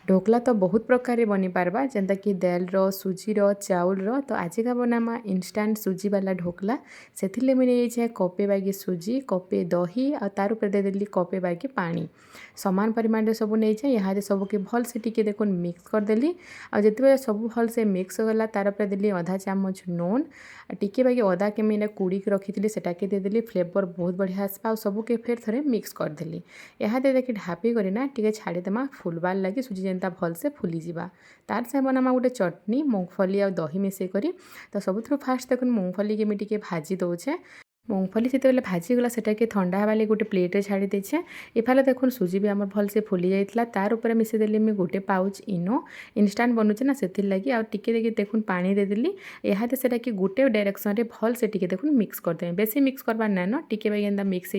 ढोकला तो बहुत प्रकार बनी पारबा जेंता कि दाल सुजीर चाउल तो आज का बनामा इंस्टांट सुजी वाला ढोकला से मुझे कपे बागी सुजी कपे दही और तार उपर देदेली कपे बागी पानी समान परिमाण सब नहीं यहाँ सबके भल से टिके देख मिक्स करदेली और जिते सब भल से मिक्स होगा तार उपर देली आधा चामच नून टिके बागी अदा के मैं कुड़ी रखी सेटाके देदेली फ्लेवर बहुत बढ़िया आसपा और सबके फिर थे मिक्स करदेली यहाँ देखिए ढापी करना टे छाड़ीदेमा फुलबार लगी सुजी जेनता भल से फुलीजा तार से बना गोटे चटनी मूंगफली और दही मिसेक तो सब फास्ट देख मूंगफली के मुझे भाजी दौचे मूंगफली से भाजीगला सेटाके ठंडा हवा गोटे प्लेट छाड़ी देछे इफाले देखुन सुजी भी आम भल से फुली जाइए तार उपर मिसेदेली मुझे गोटे पाउच इनो इंस्टांट बनूचे ना से लगी आ टिके देखिए देखुन पानी देदेली यहाँ से कि गोटे डायरेक्शन में भल से टिके देखुन मिक्स करदे बेसी मिक्स करबार ना न टिके बाई एंदा मिक्स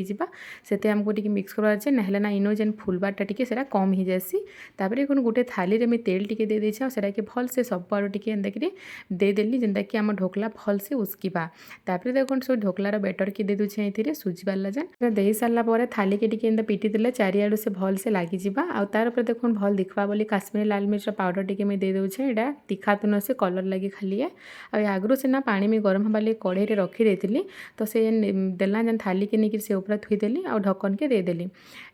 होते आमको टिके मिक्स करवार ना ना इनो जेन फुलबारटा टिके सेटा कम हो जासी तापर देखुन गोटे थाली में तेल टिके दे देछे और सेटा के भल से सब आड़ टिके एंदा कि देदेली जेनता कि आम ढोकला भल से उस्किबा तापर देखुन सब ढोकलार बेटर के दे दूचे ये सुजी वाला जेन दे सारापर थाली के टिके पिटी देले चारिआडू से भल से लगी आ तार पर देखुन भल दिखवा बोली काश्मीरी लाल मिर्च पाउडर टिके मैं दे दूचे यहाँ तीखा तो न से कलर लगी खाली है आगु से ना पानी में गरम हवा लगे कढ़ई रखी तो से देला जेन थाली के नहीं से ऊपर थुईदेली और ढक्कन के देदेली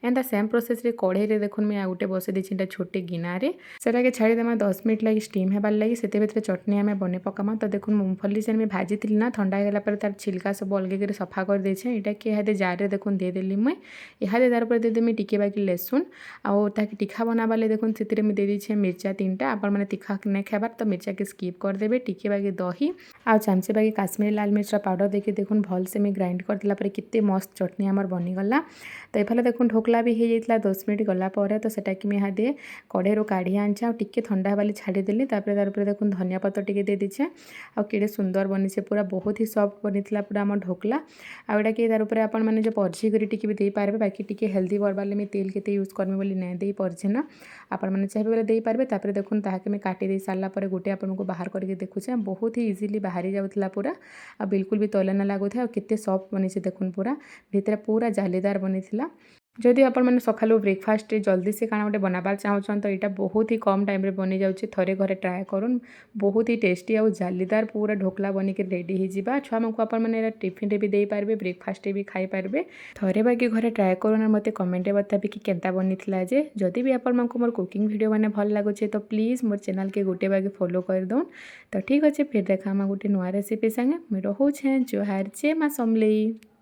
एंता सेम प्रोसेस रे कढ़ई रे देखुन मैं गोटे बसई देती छोटे गिनारे सेटा छाड़ीदेमा 10 मिनट लगी स्टीम होबार लगी से चटनी आम बने पकामा तो देखुन मूंगफली से मैं भाजी थी ना ठंडा होगा पर तार छिलका सब अलग सफा कर देछे यहाँ कि यहाँ जार देखुन देदेली मुई यहाँ तार पर देदेमी टिके बाकी लेसुन आउ ताकि तीखा बनाबाले देखुन से दे दीछे मिर्चा 3टा आपण मैंने तीखा नहीं खाबार तो मिर्चा के स्कीप करदेवे टिके बाकी दही आ चामचे बाकी काश्मीरी लाल मिर्चा पाउडर देखिए देखुन भल से मैं ग्राइंड करदेला केते मस्त चटनी आमर बनीगला तो ये देखुन ढोकला भी हो जाता 10 मिनट गलापर तो सेटा कि मैं यहाँ दे कढ़ई काढ़ी आनचे टिके ठंडा हवा छाड़ीदेली तार पर देखुन धनिया पत्र टिके दे दीछे आ केड़े सुंदर बनी पूरा बहुत ही सॉफ्ट बनी पूरा आम ढोकला आउटा कि तार उपर आपण मैंने जो परझी कर टिके भी दे पारे बाकी टिके हेल्दी करवाले मैं तेल के यूज करमी बोली नहीं दे परझे ना आपण मैंने चाहिए बोले दे पारे तापर देखुन ताके मैं काटी दे सारा पर गोटे आपन को बाहर करके देखुचे बहुत ही इजीली बाहरी जाउथला पूरा आ बिल्कुल भी तले ना लागुथे आ केते सॉफ्ट बनी देखुन पूरा भितर पूरा जालीदार बनी जदि आपण मैंने सकालू ब्रेकफास्ट जल्दी से काना गोटे बनाबार चाहूँ तो यहाँ बहुत ही कम टाइम बनी जाऊँगी थरे घरे ट्राए करूँ बहुत ही टेस्टी आउ जालीदार पूरा ढोकला बनिक रेडी हो छुआ को आपण मैंने टिफिन भी दे पारे ब्रेकफास्ट भी खाई पारे थरे बाकी घरे ट्राए करूँ मत कमेंट बताबी कि केनता बनी जे जदि भी आपण मोर कुकिंग वीडियो मैंने भल लगुचे तो प्लीज मोर चैनल के गोटे बाकी फॉलो कर दौन तो ठीक अच्छे फिर देखा गोटे नुआ रेसिपी संगे मुझे रोचे जोहार जय माँ समलेई।